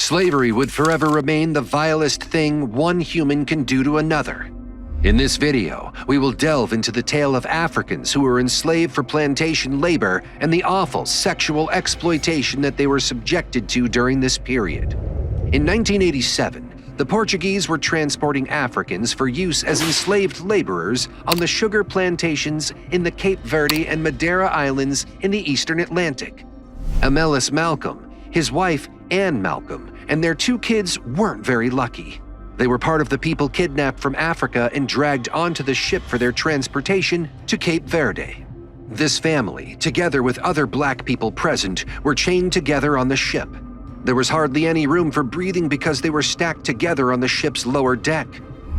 Slavery would forever remain the vilest thing one human can do to another. In this video, we will delve into the tale of Africans who were enslaved for plantation labor and the awful sexual exploitation that they were subjected to during this period. In 1987, the Portuguese were transporting Africans for use as enslaved laborers on the sugar plantations in the Cape Verde and Madeira Islands in the eastern Atlantic. Emelus Malcom, his wife Anne Malcom, and their 2 kids weren't very lucky. They were part of the people kidnapped from Africa and dragged onto the ship for their transportation to Cape Verde. This family, together with other black people present, were chained together on the ship. There was hardly any room for breathing because they were stacked together on the ship's lower deck.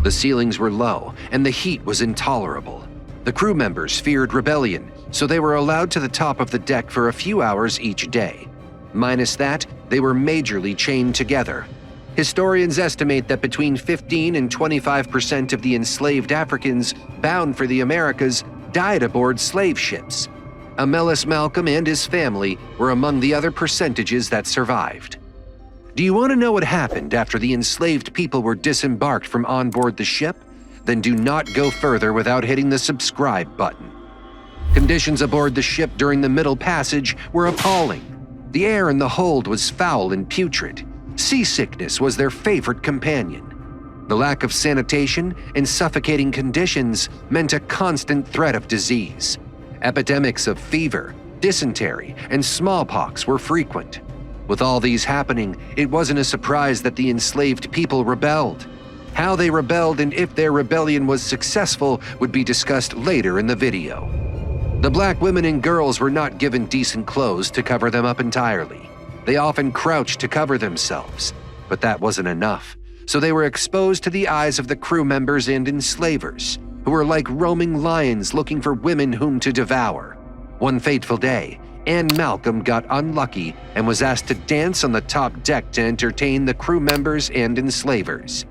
The ceilings were low, and the heat was intolerable. The crew members feared rebellion, so they were allowed to the top of the deck for a few hours each day. Minus that, they were majorly chained together. Historians estimate that between 15 and 25% of the enslaved Africans bound for the Americas died aboard slave ships. Emelus Malcom and his family were among the other percentages that survived. Do you want to know what happened after the enslaved people were disembarked from on board the ship? Then do not go further without hitting the subscribe button. Conditions aboard the ship during the Middle Passage were appalling. The air in the hold was foul and putrid. Seasickness was their favorite companion. The lack of sanitation and suffocating conditions meant a constant threat of disease. Epidemics of fever, dysentery, and smallpox were frequent. With all these happening, it wasn't a surprise that the enslaved people rebelled. How they rebelled and if their rebellion was successful would be discussed later in the video. The black women and girls were not given decent clothes to cover them up entirely. They often crouched to cover themselves, but that wasn't enough, so they were exposed to the eyes of the crew members and enslavers, who were like roaming lions looking for women whom to devour. One fateful day, Anne Malcom got unlucky and was asked to dance on the top deck to entertain the crew members and enslavers.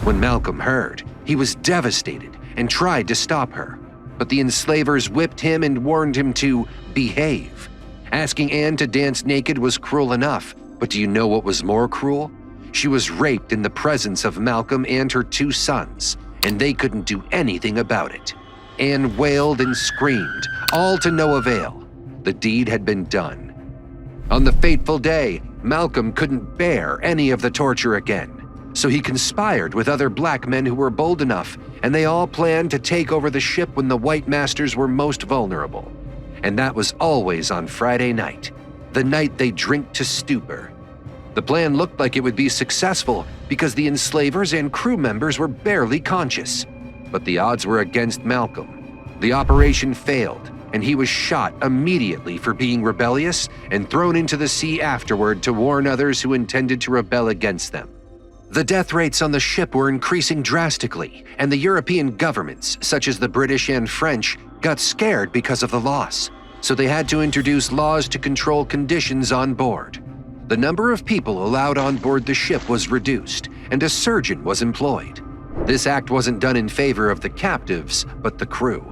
When Malcom heard, he was devastated and tried to stop her, but the enslavers whipped him and warned him to behave. Asking Anne to dance naked was cruel enough, but do you know what was more cruel? She was raped in the presence of Malcom and her 2 sons, and they couldn't do anything about it. Anne wailed and screamed, all to no avail. The deed had been done. On the fateful day, Malcom couldn't bear any of the torture again, so he conspired with other black men who were bold enough, and they all planned to take over the ship when the white masters were most vulnerable. And that was always on Friday night, the night they drink to stupor. The plan looked like it would be successful because the enslavers and crew members were barely conscious. But the odds were against Malcom. The operation failed, and he was shot immediately for being rebellious and thrown into the sea afterward to warn others who intended to rebel against them. The death rates on the ship were increasing drastically, and the European governments, such as the British and French, got scared because of the loss, so they had to introduce laws to control conditions on board. The number of people allowed on board the ship was reduced, and a surgeon was employed. This act wasn't done in favor of the captives, but the crew.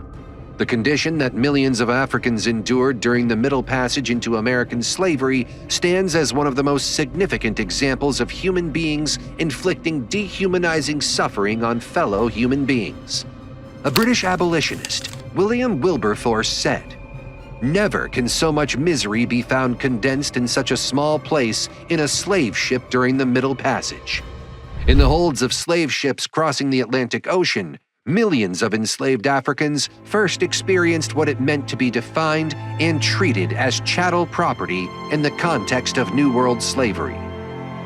The condition that millions of Africans endured during the Middle Passage into American slavery stands as one of the most significant examples of human beings inflicting dehumanizing suffering on fellow human beings. A British abolitionist, William Wilberforce, said, "Never can so much misery be found condensed in such a small place in a slave ship during the Middle Passage." In the holds of slave ships crossing the Atlantic Ocean, millions of enslaved Africans first experienced what it meant to be defined and treated as chattel property in the context of New World slavery.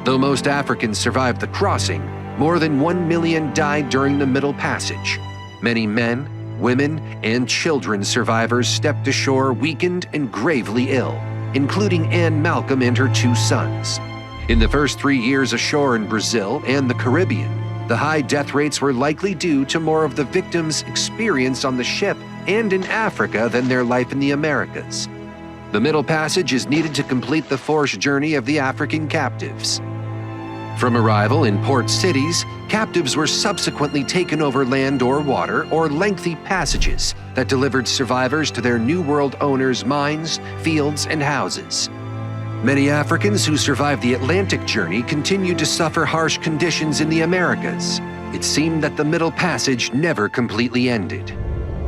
Though most Africans survived the crossing, more than 1 million died during the Middle Passage. Many men, women, and children survivors stepped ashore weakened and gravely ill, including Anne Malcom and her 2 sons. In the first 3 years ashore in Brazil and the Caribbean, the high death rates were likely due to more of the victims' experience on the ship and in Africa than their life in the Americas. The Middle Passage is needed to complete the forced journey of the African captives. From arrival in port cities, captives were subsequently taken over land or water or lengthy passages that delivered survivors to their New World owners' mines, fields, and houses. Many Africans who survived the Atlantic journey continued to suffer harsh conditions in the Americas. It seemed that the Middle Passage never completely ended.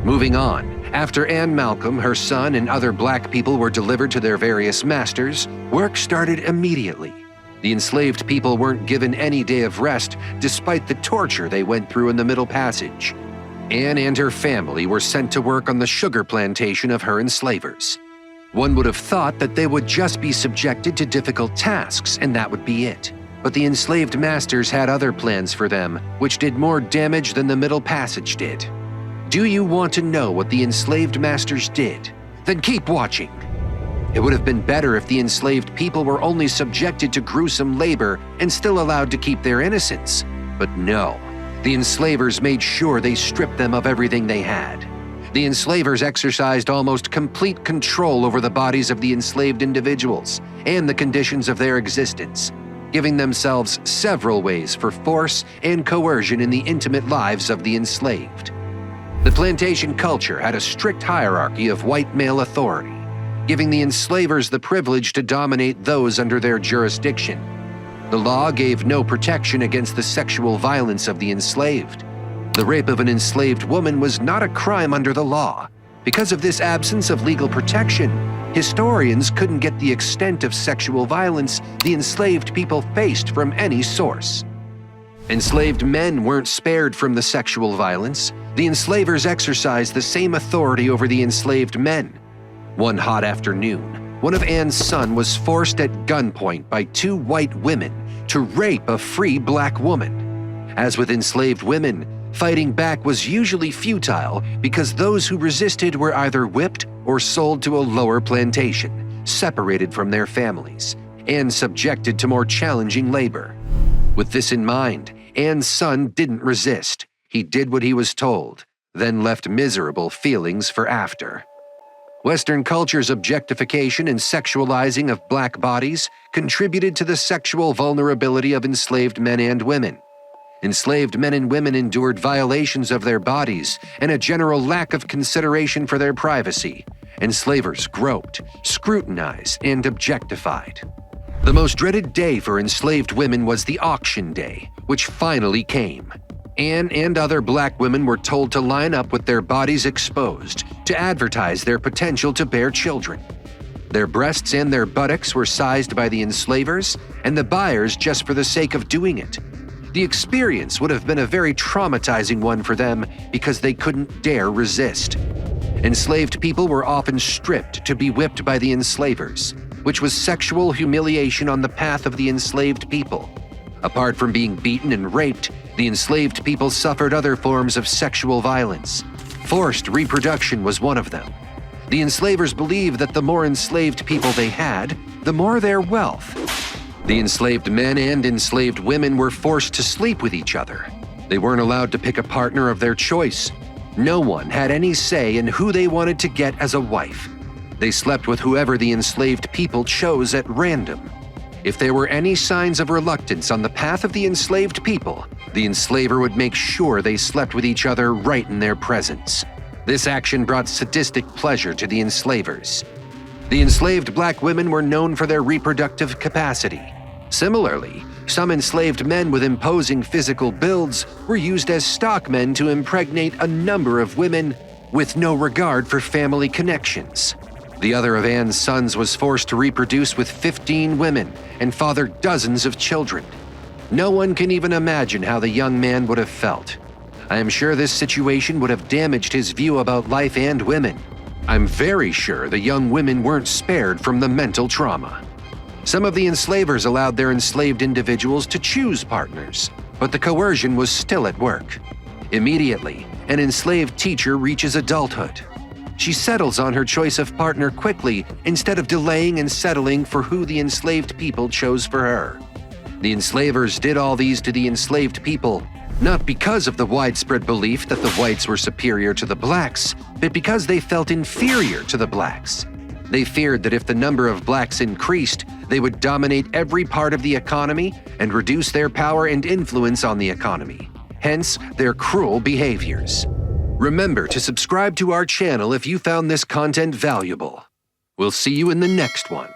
Moving on, after Anne Malcolm, her son, and other black people were delivered to their various masters, work started immediately. The enslaved people weren't given any day of rest despite the torture they went through in the Middle Passage. Anne and her family were sent to work on the sugar plantation of her enslavers. One would have thought that they would just be subjected to difficult tasks and that would be it. But the enslaved masters had other plans for them, which did more damage than the Middle Passage did. Do you want to know what the enslaved masters did? Then keep watching. It would have been better if the enslaved people were only subjected to gruesome labor and still allowed to keep their innocence. But no, the enslavers made sure they stripped them of everything they had. The enslavers exercised almost complete control over the bodies of the enslaved individuals and the conditions of their existence, giving themselves several ways for force and coercion in the intimate lives of the enslaved. The plantation culture had a strict hierarchy of white male authority, giving the enslavers the privilege to dominate those under their jurisdiction. The law gave no protection against the sexual violence of the enslaved. The rape of an enslaved woman was not a crime under the law. Because of this absence of legal protection, historians couldn't get the extent of sexual violence the enslaved people faced from any source. Enslaved men weren't spared from the sexual violence. The enslavers exercised the same authority over the enslaved men. One hot afternoon, one of Anne's sons was forced at gunpoint by two white women to rape a free black woman. As with enslaved women, fighting back was usually futile because those who resisted were either whipped or sold to a lower plantation, separated from their families, and subjected to more challenging labor. With this in mind, Anne's son didn't resist. He did what he was told, then left miserable feelings for after. Western culture's objectification and sexualizing of black bodies contributed to the sexual vulnerability of enslaved men and women. Enslaved men and women endured violations of their bodies and a general lack of consideration for their privacy. Enslavers groped, scrutinized, and objectified. The most dreaded day for enslaved women was the auction day, which finally came. Anne and other black women were told to line up with their bodies exposed to advertise their potential to bear children. Their breasts and their buttocks were sized by the enslavers and the buyers just for the sake of doing it. The experience would have been a very traumatizing one for them because they couldn't dare resist. Enslaved people were often stripped to be whipped by the enslavers, which was sexual humiliation on the path of the enslaved people. Apart from being beaten and raped, the enslaved people suffered other forms of sexual violence. Forced reproduction was one of them. The enslavers believed that the more enslaved people they had, the more their wealth. The enslaved men and enslaved women were forced to sleep with each other. They weren't allowed to pick a partner of their choice. No one had any say in who they wanted to get as a wife. They slept with whoever the enslaved people chose at random. If there were any signs of reluctance on the path of the enslaved people, the enslaver would make sure they slept with each other right in their presence. This action brought sadistic pleasure to the enslavers. The enslaved black women were known for their reproductive capacity. Similarly, some enslaved men with imposing physical builds were used as stockmen to impregnate a number of women with no regard for family connections. The other of Anne's sons was forced to reproduce with 15 women and father dozens of children. No one can even imagine how the young man would have felt. I am sure this situation would have damaged his view about life and women. I'm very sure the young women weren't spared from the mental trauma. Some of the enslavers allowed their enslaved individuals to choose partners, but the coercion was still at work. Immediately, an enslaved teacher reaches adulthood. She settles on her choice of partner quickly instead of delaying and settling for who the enslaved people chose for her. The enslavers did all these to the enslaved people, not because of the widespread belief that the whites were superior to the blacks, but because they felt inferior to the blacks. They feared that if the number of blacks increased, they would dominate every part of the economy and reduce their power and influence on the economy, hence their cruel behaviors. Remember to subscribe to our channel if you found this content valuable. We'll see you in the next one.